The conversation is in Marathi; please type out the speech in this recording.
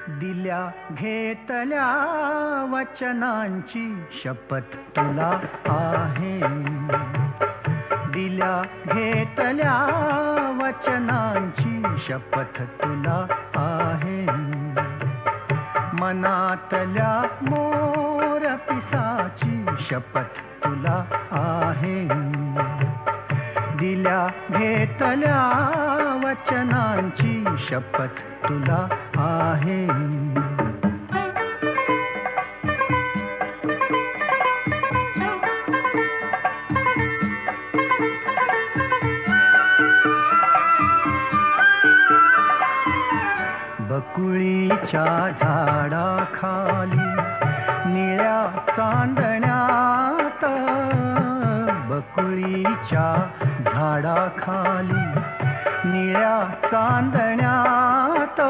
दिल्या घेतल्या वचनांची शपथ तुला आहे. दिल्या घेतल्या वचनांची शपथ तुला आहे. मनातल्या मोर पिसाची शपथ तुला आहे. दिल्या घेतल्या वचनांची शपथ तुला आहे. बकुळीच्या झाडाखाली निळ्या चांदण्यात, बकुळीच्या झाडाखाली निळ्या चांदण्यात